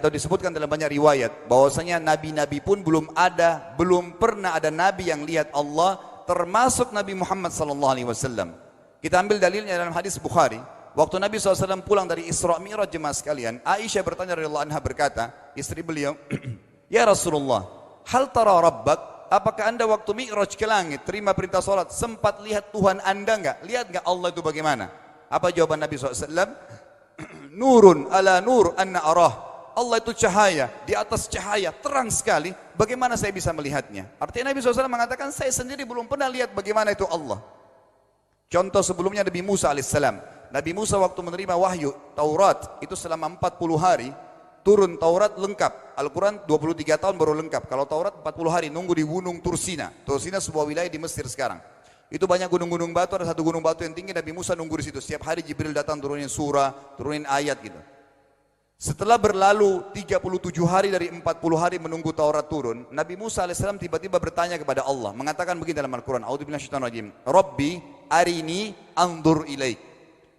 atau disebutkan dalam banyak riwayat bahwasanya nabi-nabi pun belum pernah ada nabi yang lihat Allah, termasuk Nabi Muhammad SAW. Kita ambil dalilnya dalam hadis Bukhari. Waktu Nabi SAW pulang dari Isra Mi'raj, jemaah sekalian, Aisyah bertanya radhiyallahu anha, berkata, istri beliau, ya Rasulullah, hal tara rabbak? Apakah anda waktu Mi'raj ke langit, terima perintah salat, sempat lihat Tuhan anda enggak? Lihat enggak Allah itu bagaimana? Apa jawaban Nabi SAW? Nurun ala nur anna arah. Allah itu cahaya, di atas cahaya, terang sekali. Bagaimana saya bisa melihatnya? Artinya Nabi SAW mengatakan, saya sendiri belum pernah lihat bagaimana itu Allah. Contoh sebelumnya Nabi Musa alaihissalam. Nabi Musa waktu menerima wahyu Taurat itu selama 40 hari turun Taurat lengkap. Al-Quran 23 tahun baru lengkap. Kalau Taurat 40 hari nunggu di gunung Tursina. Tursina sebuah wilayah di Mesir sekarang. Itu banyak gunung-gunung batu, ada satu gunung batu yang tinggi, Nabi Musa nunggu di situ. Setiap hari Jibril datang turunin surah, turunin ayat gitu. Setelah berlalu 37 hari dari 40 hari menunggu Taurat turun, Nabi Musa alaihissalam tiba-tiba bertanya kepada Allah, mengatakan begini dalam Al-Quran, A'udzubillahi minasyaitonir rajim, Rabbi arini anzur ilaik.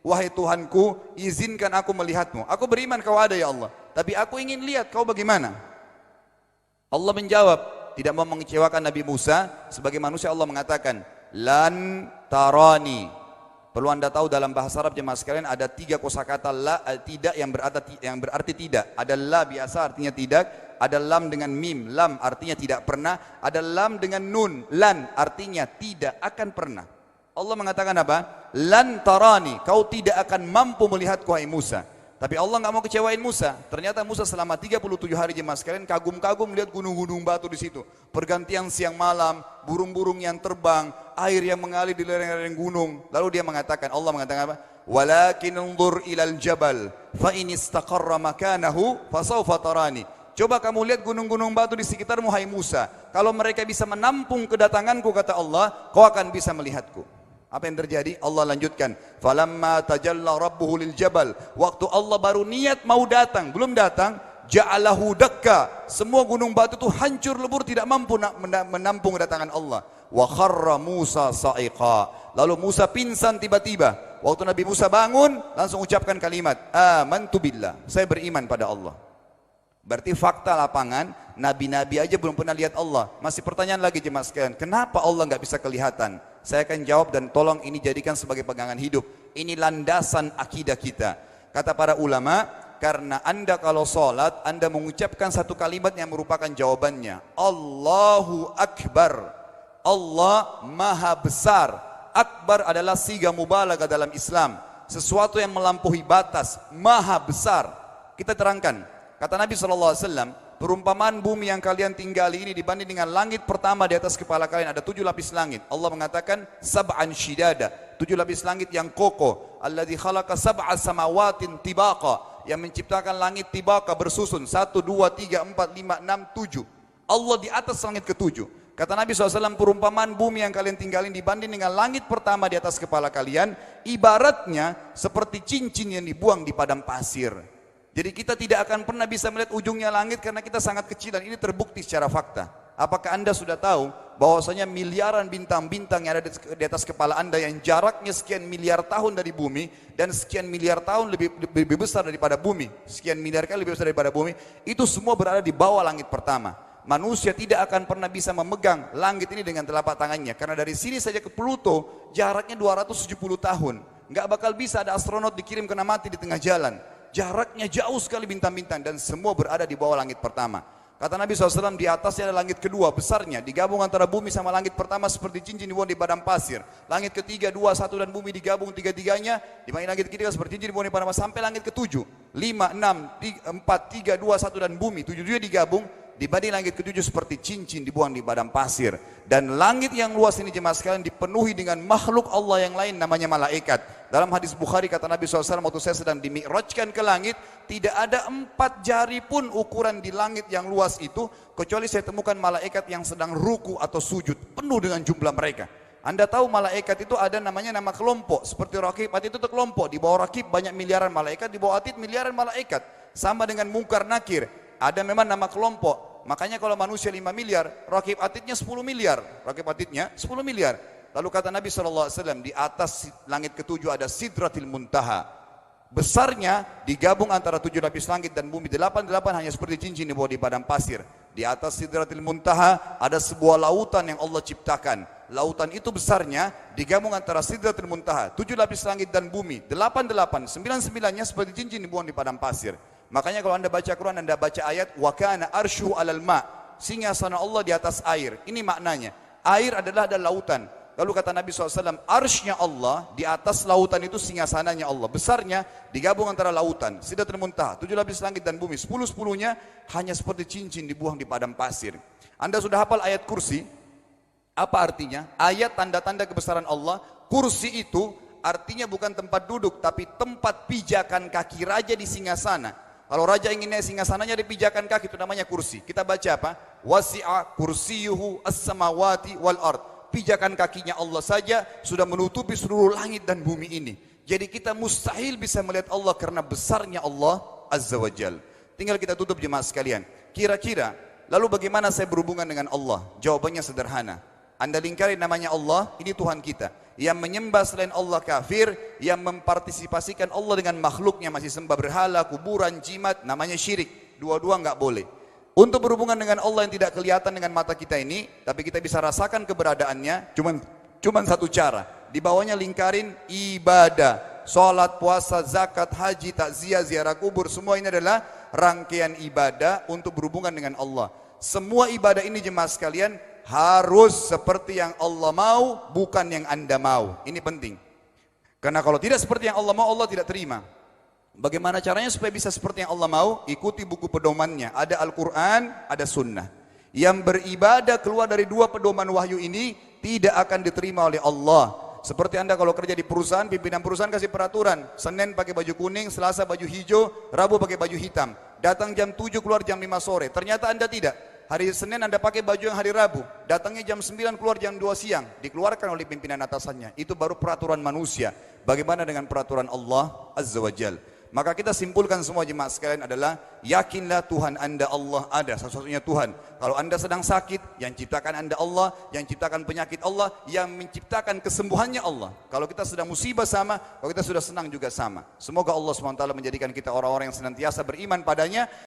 Wahai Tuhanku, izinkan aku melihatmu. Aku beriman kau ada ya Allah, tapi aku ingin lihat kau bagaimana. Allah menjawab, tidak mau mengecewakan Nabi Musa. Sebagai manusia Allah mengatakan, lan tarani. Perlu anda tahu dalam bahasa Arab jemaah sekalian ada 3 kosakata la, tidak yang berarti tidak. Ada la biasa artinya tidak, ada lam dengan mim, lam artinya tidak pernah, ada lam dengan nun, lan artinya tidak akan pernah. Allah mengatakan apa? Lan tarani, kau tidak akan mampu melihatku hai Musa. Tapi Allah nggak mau kecewain Musa. Ternyata Musa selama 37 hari jemaah sekalian kagum-kagum melihat gunung-gunung batu di situ. Pergantian siang malam, burung-burung yang terbang, air yang mengalir di lereng-lereng gunung. Lalu dia mengatakan, Allah mengatakan apa? Walakin unzur ilal jabal fa in istaqarra makanahu fasawfa tarani. Coba kamu lihat gunung-gunung batu di sekitarmu hai Musa. Kalau mereka bisa menampung kedatanganku, kata Allah, kau akan bisa melihatku. Apa yang terjadi? Allah lanjutkan, falamma tajalla rabbuhu lil jabal. Waktu Allah baru niat mau datang, belum datang, ja'alahu dakka. Semua gunung batu itu hancur lebur, tidak mampu menampung kedatangan Allah. Wa kharra Musa sa'iqa. Lalu Musa pingsan tiba-tiba. Waktu Nabi Musa bangun, langsung ucapkan kalimat, amantu billah. Saya beriman pada Allah. Berarti fakta lapangan, nabi-nabi aja belum pernah lihat Allah. Masih pertanyaan lagi jemaah sekalian, kenapa Allah nggak bisa kelihatan? Saya akan jawab dan tolong ini jadikan sebagai pegangan hidup. Ini landasan akidah kita. Kata para ulama, karena anda kalau sholat, anda mengucapkan satu kalimat yang merupakan jawabannya. Allahu Akbar. Allah Maha Besar. Akbar adalah siga mubalaghah dalam Islam. Sesuatu yang melampaui batas, Maha Besar. Kita terangkan. Kata Nabi SAW, perumpamaan bumi yang kalian tinggali ini dibanding dengan langit pertama di atas kepala kalian ada 7 lapis langit. Allah mengatakan sab'an shidada, 7 lapis langit yang kokoh. Alladzi khalaqa sab'a samawatin tibaqa, yang menciptakan langit tibaqa bersusun 1, 2, 3, 4, 5, 6, 7. Allah di atas langit ke-7. Kata Nabi SAW, perumpamaan bumi yang kalian tinggalin dibanding dengan langit pertama di atas kepala kalian, ibaratnya seperti cincin yang dibuang di padang pasir. Jadi kita tidak akan pernah bisa melihat ujungnya langit karena kita sangat kecil, dan ini terbukti secara fakta. Apakah anda sudah tahu bahwasanya miliaran bintang-bintang yang ada di atas kepala anda yang jaraknya sekian miliar tahun dari bumi dan sekian miliar tahun lebih besar daripada bumi, sekian miliar kali lebih besar daripada bumi, itu semua berada di bawah langit pertama. Manusia tidak akan pernah bisa memegang langit ini dengan telapak tangannya karena dari sini saja ke Pluto jaraknya 270 tahun. Nggak bakal bisa ada astronot dikirim kena mati di tengah jalan. Jaraknya jauh sekali bintang-bintang dan semua berada di bawah langit pertama. Kata Nabi SAW, di atasnya ada langit kedua besarnya, digabung antara bumi sama langit pertama seperti cincin dibuang di padang pasir. Langit ketiga, 2, 1 dan bumi digabung tiga-tiganya, dibanding langit ketiga seperti cincin dibuang di padang pasir sampai langit ketujuh. 5, 6, 4, 3, 2, 1 dan bumi, 7 digabung, dibanding langit ketujuh seperti cincin dibuang di padang pasir. Dan langit yang luas ini jemaah sekalian dipenuhi dengan makhluk Allah yang lain namanya malaikat. Dalam hadis Bukhari kata Nabi SAW, waktu saya sedang dimi'rajkan ke langit, tidak ada 4 jari pun ukuran di langit yang luas itu, kecuali saya temukan malaikat yang sedang ruku atau sujud, penuh dengan jumlah mereka. Anda tahu malaikat itu ada namanya nama kelompok, seperti Raqib, Atid itu kelompok, di bawah Raqib banyak miliaran malaikat, di bawah Atid miliaran malaikat. Sama dengan Munkar Nakir, ada memang nama kelompok. Makanya kalau manusia 5 miliar, Raqib Atidnya 10 miliar, Raqib Atidnya 10 miliar. Lalu kata Nabi SAW, di atas langit ketujuh ada Sidratil Muntaha. Besarnya digabung antara 7 lapis langit dan bumi. 8 hanya seperti cincin di bawah di padang pasir. Di atas Sidratil Muntaha ada sebuah lautan yang Allah ciptakan. Lautan itu besarnya digabung antara Sidratil Muntaha, 7 lapis langit dan bumi. 8, 9-9-nya seperti cincin dibuang di padang pasir. Makanya kalau anda baca Quran, anda baca ayat wa kana arsyu alal ma, singgasana Allah di atas air. Ini maknanya. Air adalah ada lautan. Lalu kata Nabi SAW, arsy-nya Allah di atas lautan itu singgasananya Allah. Besarnya digabung antara lautan, Sidratul Muntaha, 7 lapis langit dan bumi. 10-10-nya hanya seperti cincin dibuang di padang pasir. Anda sudah hafal ayat kursi? Apa artinya? Ayat tanda-tanda kebesaran Allah. Kursi itu artinya bukan tempat duduk, tapi tempat pijakan kaki raja di singgasana. Kalau raja ingin naik singgasananya di pijakan kaki, itu namanya kursi. Kita baca apa? Wasi'a kursiyuhu as-samawati wal ard. Pijakan kakinya Allah saja sudah menutupi seluruh langit dan bumi ini. Jadi kita mustahil bisa melihat Allah karena besarnya Allah Azza wa Jal. Tinggal kita tutup jemaah sekalian. Kira-kira, lalu bagaimana saya berhubungan dengan Allah? Jawabannya sederhana. Anda lingkari namanya Allah, ini Tuhan kita. Yang menyembah selain Allah kafir, yang mempartisipasikan Allah dengan makhluknya, masih sembah berhala, kuburan, jimat, namanya syirik. Dua-dua enggak boleh. Untuk berhubungan dengan Allah yang tidak kelihatan dengan mata kita ini, tapi kita bisa rasakan keberadaannya, cuman satu cara. Di bawahnya lingkarin ibadah. Salat, puasa, zakat, haji, takziah, ziarah kubur, semua ini adalah rangkaian ibadah untuk berhubungan dengan Allah. Semua ibadah ini jemaah sekalian harus seperti yang Allah mau, bukan yang Anda mau. Ini penting. Karena kalau tidak seperti yang Allah mau, Allah tidak terima. Bagaimana caranya supaya bisa seperti yang Allah mau? Ikuti buku pedomannya. Ada Al-Quran, ada Sunnah. Yang beribadah keluar dari dua pedoman wahyu ini tidak akan diterima oleh Allah. Seperti Anda kalau kerja di perusahaan, pimpinan perusahaan kasih peraturan. Senin pakai baju kuning, Selasa baju hijau, Rabu pakai baju hitam. Datang jam 7, keluar jam 5 sore. Ternyata Anda tidak. Hari Senin Anda pakai baju yang hari Rabu. Datangnya jam 9, keluar jam 2 siang. Dikeluarkan oleh pimpinan atasannya. Itu baru peraturan manusia. Bagaimana dengan peraturan Allah Azza wa Jal? Maka kita simpulkan semua jemaah sekalian adalah yakinlah Tuhan Anda Allah ada, satu-satunya Tuhan. Kalau Anda sedang sakit, yang ciptakan Anda Allah, yang ciptakan penyakit Allah, yang menciptakan kesembuhannya Allah. Kalau kita sedang musibah sama, kalau kita sudah senang juga sama. Semoga Allah SWT menjadikan kita orang-orang yang senantiasa beriman padanya